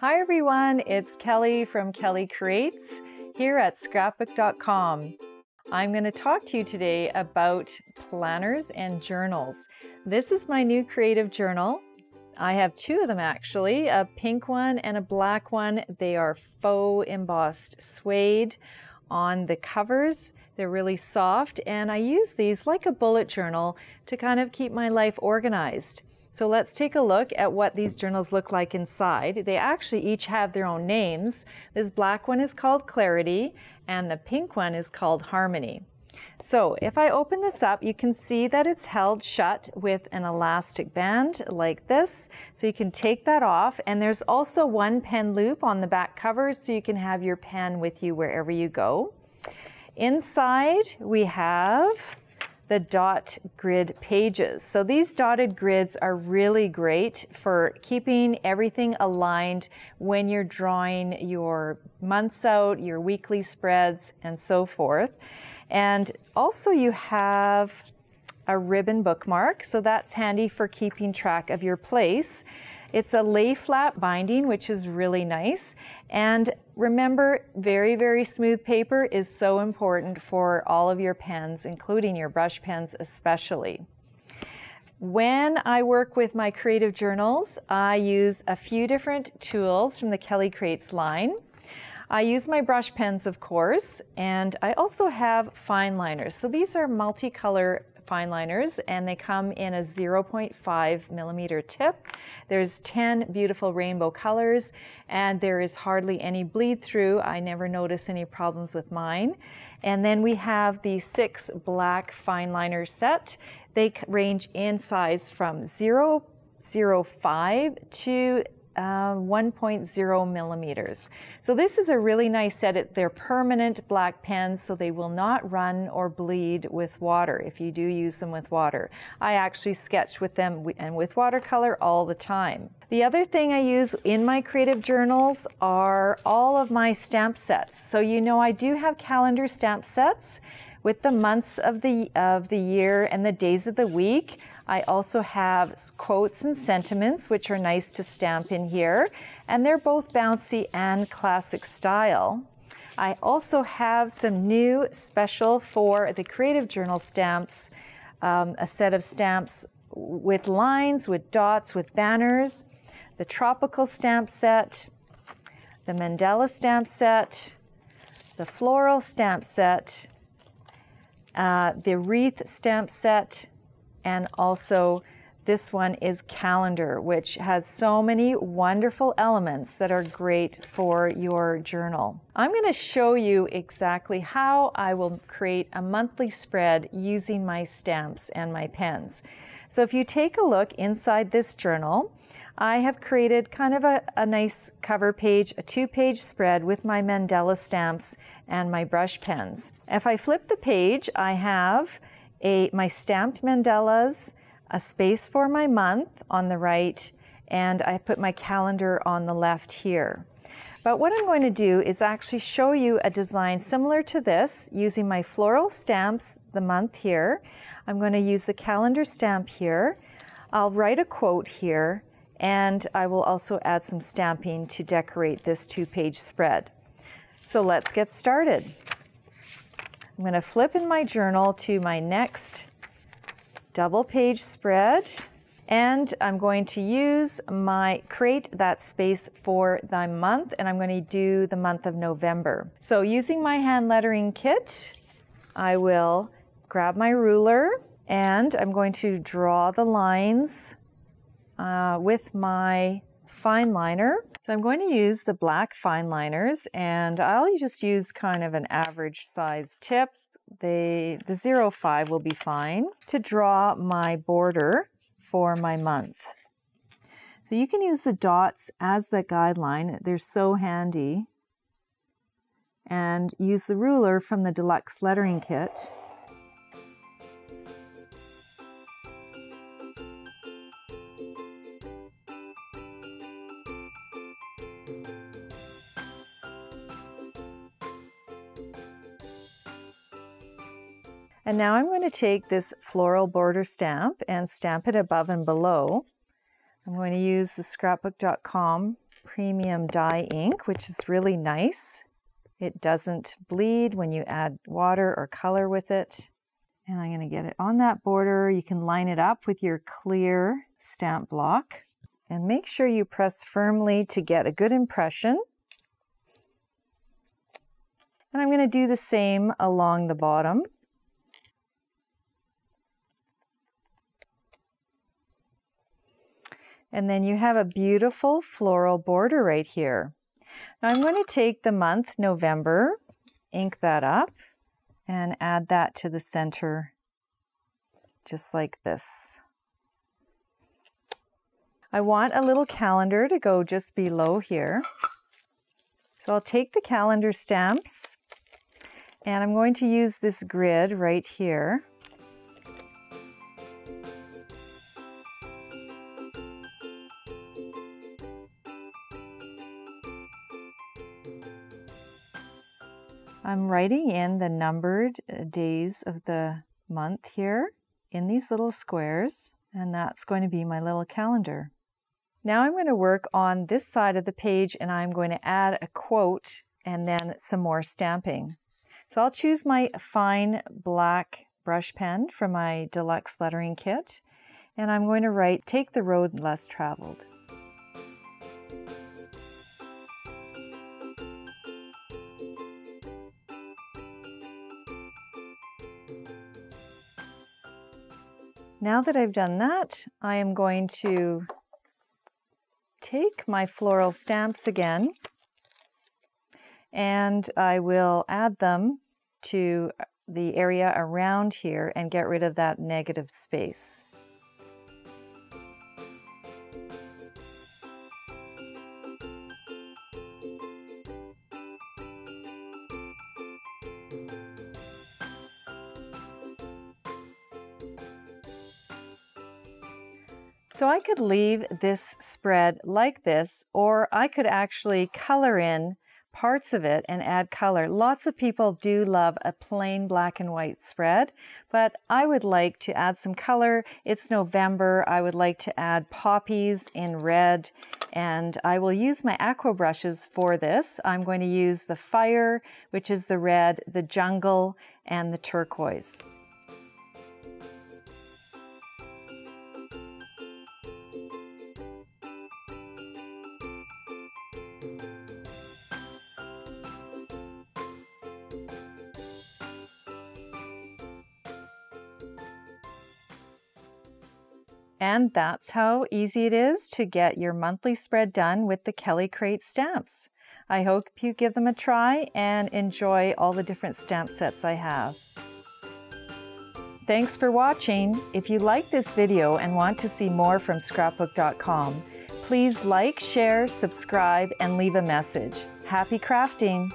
Hi everyone, it's Kelly from Kelly Creates here at Scrapbook.com. I'm going to talk to you today about planners and journals. This is my new creative journal. I have two of them actually, a pink one and a black one. They are faux embossed suede on the covers. They're really soft and I use these like a bullet journal to kind of keep my life organized. So let's take a look at what these journals look like inside. They actually each have their own names. This black one is called Clarity and the pink one is called Harmony. So if I open this up, you can see that it's held shut with an elastic band like this. So you can take that off, and there's also one pen loop on the back cover so you can have your pen with you wherever you go. Inside we have the dot grid pages. So these dotted grids are really great for keeping everything aligned when you're drawing your months out, your weekly spreads, and so forth. And also you have a ribbon bookmark, so that's handy for keeping track of your place. It's a lay flat binding, which is really nice. And remember, very, very smooth paper is so important for all of your pens, including your brush pens especially. When I work with my creative journals, I use a few different tools from the Kelly Creates line. I use my brush pens, of course, and I also have fine liners. So these are multicolor fine liners and they come in a 0.5 millimeter tip. There's 10 beautiful rainbow colors and there is hardly any bleed through. I never notice any problems with mine. And then we have the 6 black fine liner set. They range in size from 0.05 to 1.0 millimeters. So this is a really nice set. They're permanent black pens, so they will not run or bleed with water if you do use them with water. I actually sketch with them and with watercolor all the time. The other thing I use in my creative journals are all of my stamp sets. So you know I do have calendar stamp sets with the months of the year and the days of the week. I also have quotes and sentiments, which are nice to stamp in here, and they're both bouncy and classic style. I also have some new special for the creative journal stamps, a set of stamps with lines, with dots, with banners, the tropical stamp set, the mandala stamp set, the floral stamp set, the wreath stamp set, and also this one is calendar, which has so many wonderful elements that are great for your journal. I'm going to show you exactly how I will create a monthly spread using my stamps and my pens. So if you take a look inside this journal, I have created kind of a nice cover page, a 2-page spread with my mandala stamps and my brush pens. If I flip the page, I have my stamped mandalas, a space for my month on the right, and I put my calendar on the left here. But what I'm going to do is actually show you a design similar to this using my floral stamps, the month here. I'm going to use the calendar stamp here. I'll write a quote here, and I will also add some stamping to decorate this 2-page spread. So let's get started. I'm going to flip in my journal to my next double-page spread, and I'm going to create that space for the month, and I'm going to do the month of November. So using my hand lettering kit, I will grab my ruler, and I'm going to draw the lines with my fine liner. So I'm going to use the black fine liners, and I'll just use kind of an average size tip. The 0.5 will be fine to draw my border for my month. So you can use the dots as the guideline. They're so handy. And use the ruler from the deluxe lettering kit. And now I'm going to take this floral border stamp and stamp it above and below. I'm going to use the Scrapbook.com premium dye ink, which is really nice. It doesn't bleed when you add water or color with it. And I'm going to get it on that border. You can line it up with your clear stamp block and make sure you press firmly to get a good impression. And I'm going to do the same along the bottom. And then you have a beautiful floral border right here. Now I'm going to take the month November, ink that up, and add that to the center, just like this. I want a little calendar to go just below here. So I'll take the calendar stamps, and I'm going to use this grid right here. I'm writing in the numbered days of the month here in these little squares, and that's going to be my little calendar. Now I'm going to work on this side of the page, and I'm going to add a quote and then some more stamping. So I'll choose my fine black brush pen from my deluxe lettering kit, and I'm going to write, "Take the road less traveled." Now that I've done that, I am going to take my floral stamps again, and I will add them to the area around here and get rid of that negative space. So I could leave this spread like this, or I could actually color in parts of it and add color. Lots of people do love a plain black and white spread, but I would like to add some color. It's November. I would like to add poppies in red, and I will use my aqua brushes for this. I'm going to use the fire, which is the red, the jungle, and the turquoise. And that's how easy it is to get your monthly spread done with the Kelly Crate stamps. I hope you give them a try and enjoy all the different stamp sets I have. Thanks for watching. If you like this video and want to see more from Scrapbook.com, please like, share, subscribe, and leave a message. Happy crafting!